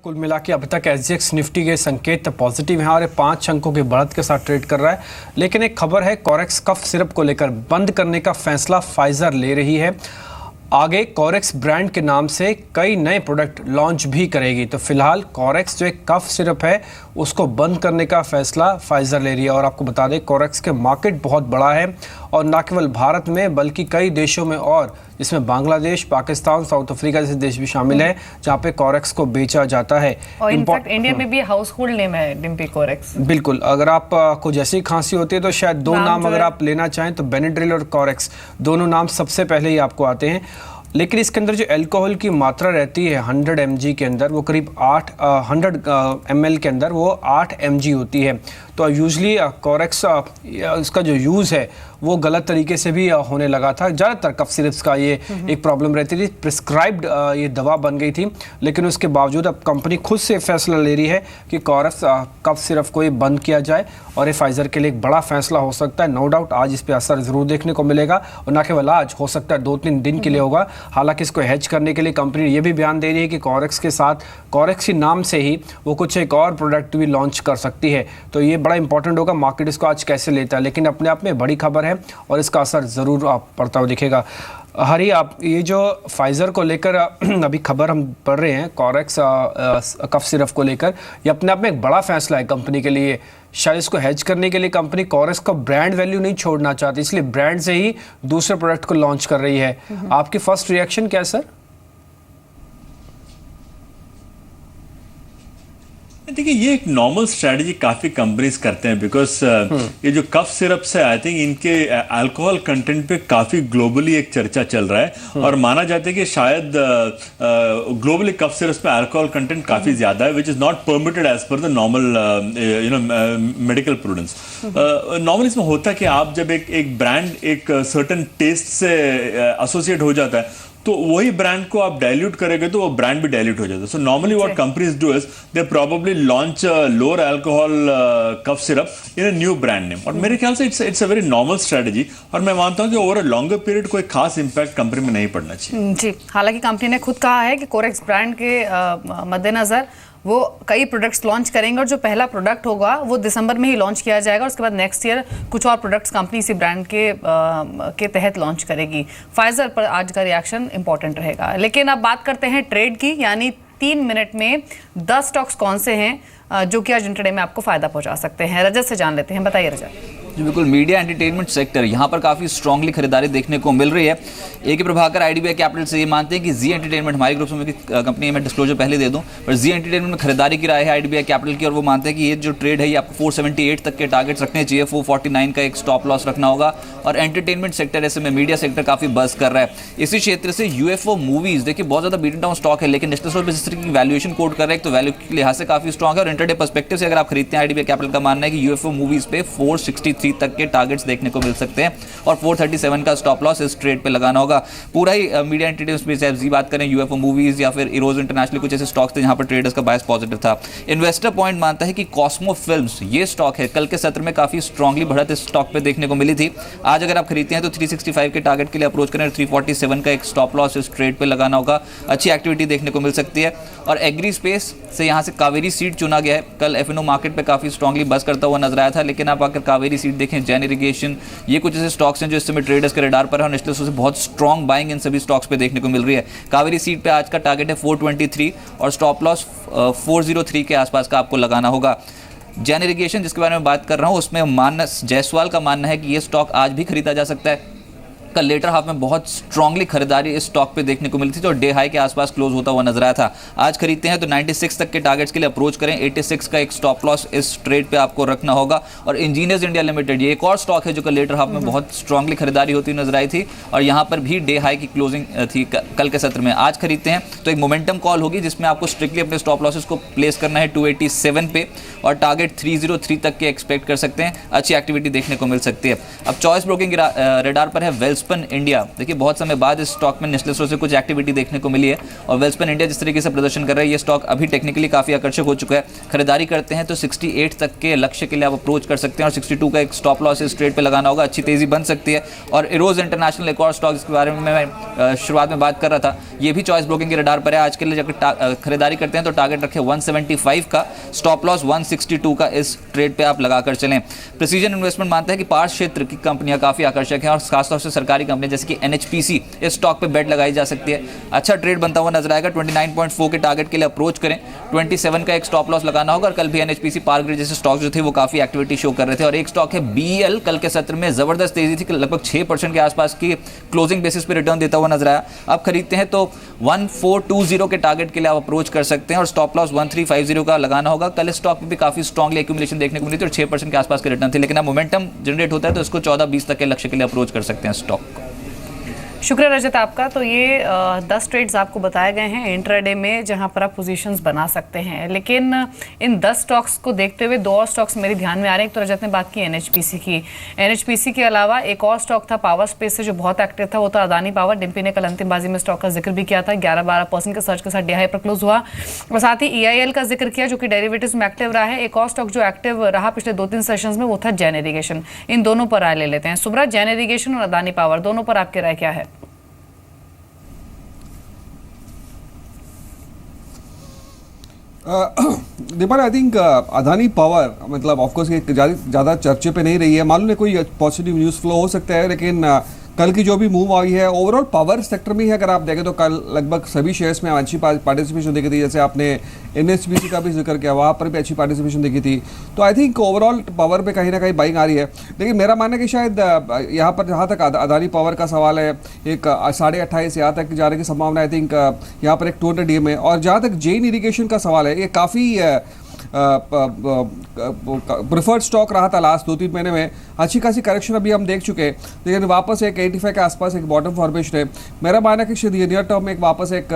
कुल मिला के अभी तक एसजीएक्स निफ्टी के संकेत पॉजिटिव हैं और ये 5 अंकों की बढ़त के साथ ट्रेड कर रहा है। लेकिन एक खबर है, कोरेक्स कफ सिरप को लेकर बंद करने का फैसला फाइजर ले रही है। आगे कोरेक्स ब्रांड के नाम से कई नए प्रोडक्ट लॉन्च भी करेगी। तो फिलहाल कोरेक्स जो एक कफ सिरप है उसको बंद करने का फैसला फाइजर ले रही है। और आपको बता दें, कोरेक्स के मार्केट बहुत बड़ा है और न केवल भारत में बल्कि कई देशों में, और जिसमें बांग्लादेश, पाकिस्तान, साउथ अफ्रीका जैसे देश भी शामिल है जहाँ पे कोरेक्स को बेचा जाता है। और इनफैक्ट इंडिया में भी हाउस होल्ड नेम है डिम्पी कोरेक्स। बिल्कुल, अगर आप को जैसी खांसी होती है तो शायद दो नाम अगर आप लेना चाहें तो बेनेड्रिल और कोरेक्स दोनों नाम सबसे पहले ही आपको आते हैं। लेकिन इसके अंदर जो अल्कोहल की मात्रा रहती है 100 mg के अंदर, वो करीब 100 ml के अंदर वो 8 mg होती है। तो यूजली कोरेक्स इसका जो यूज़ है वो गलत तरीके से भी होने लगा था। ज़्यादातर कफ सिरप्स का ये एक प्रॉब्लम रहती थी, प्रिस्क्राइब्ड ये दवा बन गई थी। लेकिन उसके बावजूद अब कंपनी खुद से फैसला ले रही है कि कोरेक्स कफ सिरप को ये बंद किया जाए और ये फाइजर के लिए एक बड़ा फैसला हो सकता है। नो डाउट आज इस पर असर ज़रूर देखने को मिलेगा और न केवल आज, हो सकता है 2-3 दिन के लिए होगा। हालांकि इसको हेज करने के लिए कंपनी ये भी बयान दे रही है कि कोरेक्स के साथ, कोरेक्स के नाम से ही वो कुछ एक और प्रोडक्ट भी लॉन्च कर सकती है। तो ये बड़ा इंपॉर्टेंट होगा मार्केट इसको आज कैसे लेता है। लेकिन अपने आप में बड़ी खबर है और इसका असर ज़रूर आप पड़ता हुआ दिखेगा। हरी, आप ये जो फाइजर को लेकर अभी खबर हम पढ़ रहे हैं, कोरेक्स कफ सिरप को लेकर, ये अपने आप में एक बड़ा फैसला है कंपनी के लिए। शायद इसको हेज करने के लिए कंपनी कोरेक्स का ब्रांड वैल्यू नहीं छोड़ना चाहती, इसलिए ब्रांड से ही दूसरे प्रोडक्ट को लॉन्च कर रही है। आपकी फर्स्ट रिएक्शन क्या है सर? देखिए, ये एक नॉर्मल स्ट्रेटजी काफी कंपनीज करते हैं, बिकॉज ये जो कफ सिरप्स है, आई थिंक इनके अल्कोहल कंटेंट पे काफी ग्लोबली एक चर्चा चल रहा है और माना जाता है कि शायद ग्लोबली कफ सिरप्स पे अल्कोहल कंटेंट काफी ज्यादा है, which is not permitted as per the normal medical prudence. Normally इसमें होता है कि आप जब एक ब्रांड एक सर्टन टेस्ट से एसोसिएट हो जाता है तो वही ब्रांड को आप डाइल्यूट करेंगे तो वो ब्रांड भी डाइल्यूट हो जाता है। So normally what companies do is they probably launch lower alcohol cough syrup in a new brand name. और मेरे ख्याल से it's a very normal strategy और मैं मानता हूं कि ओवर अ लॉन्गर पीरियड कोई खास इंपैक्ट कंपनी में नहीं पड़ना चाहिए। जी, हालांकि कंपनी ने खुद कहा है कि कोरेक्स ब्रांड के मद्देनजर वो कई प्रोडक्ट्स लॉन्च करेंगे और जो पहला प्रोडक्ट होगा वो दिसंबर में ही लॉन्च किया जाएगा और उसके बाद नेक्स्ट ईयर कुछ और प्रोडक्ट्स कंपनी इसी ब्रांड के तहत लॉन्च करेगी। फाइजर पर आज का रिएक्शन इंपॉर्टेंट रहेगा। लेकिन अब बात करते हैं ट्रेड की, यानी 3 मिनट में 10 स्टॉक्स कौन से हैं जो कि आज इंट्राडे में आपको फायदा पहुंचा सकते हैं। रजत से जान लेते हैं, बताइए रजत। जी बिल्कुल, मीडिया एंटरटेनमेंट सेक्टर यहाँ पर काफ़ी स्ट्रांगली खरीदारी देखने को मिल रही है। ए के प्रभाकर आईडीबीआई कैपिटल से ये मानते हैं कि जी एंटरटेनमेंट, हमारे ग्रुप में कंपनी, मैं डिस्क्लोजर पहले दे दूं, पर जी एंटरटेनमेंट में खरीदारी की राय है आईडीबीआई कैपिटल की और वो मानते हैं कि ये जो ट्रेड है ये आपको 478 तक के टारगेट्स रखने चाहिए, 449 का एक स्टॉप लॉस रखना होगा। और एंटरटेनमेंट सेक्टर ऐसे में मीडिया सेक्टर काफ़ी बस कर रहा है। इसी क्षेत्र से यूएफओ मूवीज़, देखिए बहुत ज़्यादा बीटन डाउन स्टॉक है, लेकिन नेशनल स्टॉक पर जिस तरह की वैल्यूएशन कोड कर रहे हैं तो वैल्यू के लिहाज से काफ़ी स्ट्रॉग है। और इंटरडे पर्सपेक्टिव से अगर आप खरीदते हैं, आईडीबीआई कैपिटल का मानना है कि यूएफओ मूवीज़ पे 463 तक के टारगेट्स देखने को मिल सकते हैं और 437 का स्टॉप लॉस इस ट्रेड पे लगाना होगा। पूरा ही मीडिया एंटरटेनमेंट में, चाहे जी बात करें, यूएफओ मूवीज या फिर इरोज इंटरनेशनल, कुछ ऐसे स्टॉक्स थे जहां पर ट्रेडर्स का बायस पॉजिटिव था। इन्वेस्टर पॉइंट मानता है कि कॉस्मो फिल्म्स ये स्टॉक है, कल के सत्र में काफी स्ट्रांगली बढ़त इस स्टॉक पे देखने को मिली थी। आज अगर आप खरीदते हैं तो 365 के टारगेट के लिए अप्रोच करें, 347 का एक स्टॉप लॉस इस ट्रेड पे लगाना होगा। अच्छी एक्टिविटी देखने को मिल सकती है। और एग्री स्पेस से यहाँ से कावेरी सीड चुना गया है। कल एफएनओ मार्केट पे काफी स्ट्रांगली बस करता हुआ नजर आया था, लेकिन आप अगर कावेरी सीड देखें, जैन इरिगेशन, ये कुछ ऐसे स्टॉक्स हैं जो इस समय ट्रेडर्स के रडार पर है और नेशनल से बहुत स्ट्रांग बाइंग इन सभी स्टॉक्स पे देखने को मिल रही है। कावेरी सीड पे आज का टारगेट है 423 और स्टॉप लॉस 403 के आसपास का आपको लगाना होगा। जैन इरिगेशन जिसके बारे में बात कर रहा हूं, उसमें मानस जायसवाल का मानना है कि ये स्टॉक आज भी खरीदा जा सकता है। कल लेटर हाफ में बहुत स्ट्रांगली खरीदारी इस स्टॉक पे देखने को मिली थी, तो डे हाई के आसपास क्लोज होता हुआ नजर आया था। आज खरीदते हैं तो 96 तक के टारगेट्स के लिए अप्रोच करें, 86 का एक स्टॉप लॉस इस ट्रेड पे आपको रखना होगा। और इंजीनियर्स इंडिया लिमिटेड, ये एक और स्टॉक है जो कल लेटर हाफ में बहुत स्ट्रांगली खरीदारी होती नजर आई थी और यहाँ पर भी डे हाई की क्लोजिंग थी कल के सत्र में। आज खरीदते हैं तो एक मोमेंटम कॉल होगी जिसमें आपको स्ट्रिक्टली अपने स्टॉप लॉसेस को प्लेस करना है 287 पे और टारगेट 303 तक के एक्सपेक्ट कर सकते हैं। अच्छी एक्टिविटी देखने को मिल सकती है। अब चॉइस ब्रोकिंग रेडार पर है वेल्स वेल्सपन इंडिया, देखिए बहुत समय बाद इस स्टॉक में नेस्ले से कुछ एक्टिविटी देखने को मिली है और वेल्सपन इंडिया जिस तरीके से प्रदर्शन कर रहा है, ये स्टॉक अभी टेक्निकली काफ़ी आकर्षक हो चुका है। खरीदारी करते हैं तो 68 तक के लक्ष्य के लिए आप अप्रोच कर सकते हैं और 62 का एक स्टॉप लॉस इस ट्रेड पे लगाना होगा, अच्छी तेजी बन सकती है। और इरोज इंटरनेशनल एक और स्टॉक जिसके बारे में मैं शुरुआत में बात कर रहा था, ये भी चॉइस ब्रोकिंग के रडार पर है। आज के लिए जब खरीदारी करते हैं तो टारगेट रखें 175 का, स्टॉप लॉस 162 का इस ट्रेड पे आप लगाकर चलें। प्रिसीजन इन्वेस्टमेंट मानता है कि पावर क्षेत्र की कंपनियां काफ़ी आकर्षक हैं और खासतौर से सरकारी कंपनी जैसे कि NHPC, इस स्टॉक पे बेट लगाई जा सकती है। अच्छा ट्रेड बनता हुआ नजर आएगा। 29.4 के टारगेट के लिए अप्रोच करें, 27 का एक स्टॉप लॉस लगाना होगा। और कल भी NHPC, पावर ग्रिड जैसे स्टॉक जो थे वो काफ़ी एक्टिविटी शो कर रहे थे। और एक स्टॉक है BEL, कल के सत्र में ज़बरदस्त तेजी थी, लगभग 6% के आसपास की क्लोजिंग बेसिस पे रिटर्न देता हुआ नजर आया। अब खरीदते हैं तो 1420 के टारगेट के लिए आप अप्रोच कर सकते हैं और स्टॉप लॉस 1350 का लगाना होगा। कल स्टॉक में भी काफ़ी स्ट्रांगली एक्यूमुलेशन देखने को मिली थी और 6% के आसपास के रिटर्न थे, लेकिन अब मोमेंटम जनरेट होता है तो इसको 14-20 तक के लक्ष्य के लिए अप्रोच कर सकते हैं स्टॉक। शुक्रिया रजत आपका। तो ये 10 ट्रेड्स आपको बताए गए हैं इंट्राडे में जहां पर आप पोजीशंस बना सकते हैं, लेकिन इन 10 स्टॉक्स को देखते हुए 2 और स्टॉक्स मेरे ध्यान में आ रहे हैं। एक तो रजत ने बात की NHPC की, NHPC के अलावा एक और स्टॉक था पावर स्पेस से जो बहुत एक्टिव था, वो था अदानी पावर। डिम्पी ने कल अंतिम बाजी में स्टॉक का जिक्र भी किया था, 11-12% के सर्च के साथ डे हाई पर क्लोज हुआ। और साथ ही EIL का जिक्र किया जो कि डेरिवेटिव्स में एक्टिव रहा है। एक और स्टॉक जो एक्टिव रहा पिछले 2-3 सेशंस में वो था जैन इरिगेशन। इन दोनों पर राय ले लेते हैं। सुब्रत, जैन इरिगेशन और अदानी पावर दोनों पर आपकी राय क्या है? दीपक, आई थिंक अदानी पावर मतलब ऑफकोर्स ज़्यादा चर्चे पे नहीं रही है, मालूम है कोई पॉजिटिव न्यूज़ फ्लो हो सकता है, लेकिन कल की जो भी मूव आई है ओवरऑल पावर सेक्टर में ही अगर आप देखें तो कल लगभग सभी शेयर्स में अच्छी पार्टिसिपेशन देखी थी। जैसे आपने NHPC का भी जिक्र किया, वहाँ पर भी अच्छी पार्टिसिपेशन देखी थी। तो आई थिंक ओवरऑल पावर पे कहीं ना कहीं बाइंग आ रही है, लेकिन मेरा मानना है कि शायद यहाँ पर जहाँ तक अदानी पावर का सवाल है, एक 28.5 यहाँ तक जाने की संभावना आई थिंक यहाँ पर एक 200 DM है। और जहाँ तक जैन इरिगेशन का सवाल है, ये काफ़ी प्रिफर्ड स्टॉक रहा था लास्ट 2-3 महीने में, अच्छी खासी करेक्शन अभी हम देख चुके हैं, लेकिन वापस एक 85 के आसपास एक बॉटम फॉर्मेशन है। मेरा मानना है कि नियर टर्म में एक वापस एक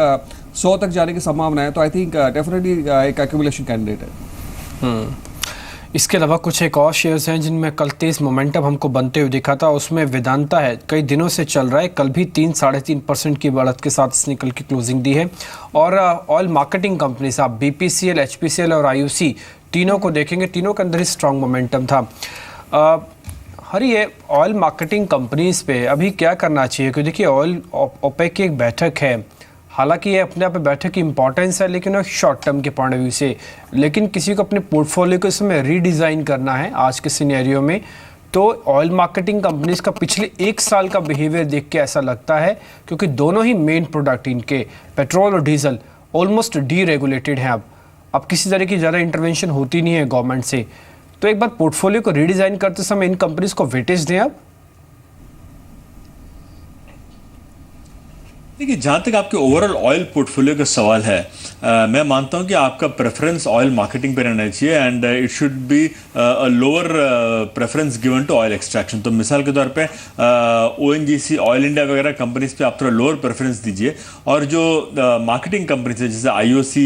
100 तक जाने की संभावना है। तो आई थिंक डेफिनेटली एक एक्यूमुलेशन कैंडिडेट है। इसके अलावा कुछ एक और शेयर्स हैं जिनमें कल तेज मोमेंटम हमको बनते हुए दिखा था। उसमें वेदांता है, कई दिनों से चल रहा है, कल भी 3-3.5% की बढ़त के साथ इसने कल की क्लोजिंग दी है। और ऑयल मार्केटिंग कंपनीज आप BPCL, HPCL और IOC तीनों को देखेंगे, तीनों के अंदर ही स्ट्रॉन्ग मोमेंटम था। हरी ये ऑयल मार्केटिंग कंपनीज पे अभी क्या करना चाहिए? क्योंकि देखिए ऑयल ओपेक की एक बैठक है, हालांकि ये अपने आप में बैठक की इंपॉर्टेंस है, लेकिन एक शॉर्ट टर्म के पॉइंट ऑफ व्यू से, लेकिन किसी को अपने पोर्टफोलियो को इसमें रीडिज़ाइन करना है आज के सिनेरियो में, तो ऑयल मार्केटिंग कंपनीज का पिछले 1 साल का बिहेवियर देख के ऐसा लगता है, क्योंकि दोनों ही मेन प्रोडक्ट इनके पेट्रोल और डीजल ऑलमोस्ट डीरेगुलेटेड हैं। अब किसी तरह की ज़्यादा इंटरवेंशन होती नहीं है गवर्नमेंट से, तो एक बार पोर्टफोलियो को रीडिज़ाइन करते समय इन कंपनीज को वेटेज दें आप। देखिए, जहाँ तक आपके ओवरऑल ऑयल पोर्टफोलियो का सवाल है, मैं मानता हूँ कि आपका प्रेफरेंस ऑयल मार्केटिंग पे रहना चाहिए and it should be a lower preference given to oil extraction. तो मिसाल के तौर पे ONGC, ऑयल इंडिया वगैरह कंपनीज पे आप थोड़ा लोअर प्रेफरेंस दीजिए, और जो मार्केटिंग कंपनीज है जैसे IOC,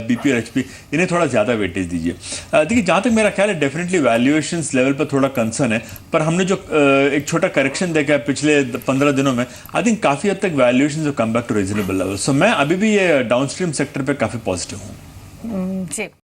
BP और HP, इन्हें थोड़ा ज़्यादा वेटेज दीजिए। देखिए, जहाँ तक मेरा ख्याल है डेफिनेटली वैल्यूएशंस लेवल पर थोड़ा कंसर्न है, पर हमने जो एक छोटा करेक्शन देखा है पिछले 15 दिनों में, आई थिंक काफ़ी हद तक valuations come back to reasonable level. So मैं अभी भी ये डाउनस्ट्रीम सेक्टर पे काफी पॉजिटिव हूँ। जी।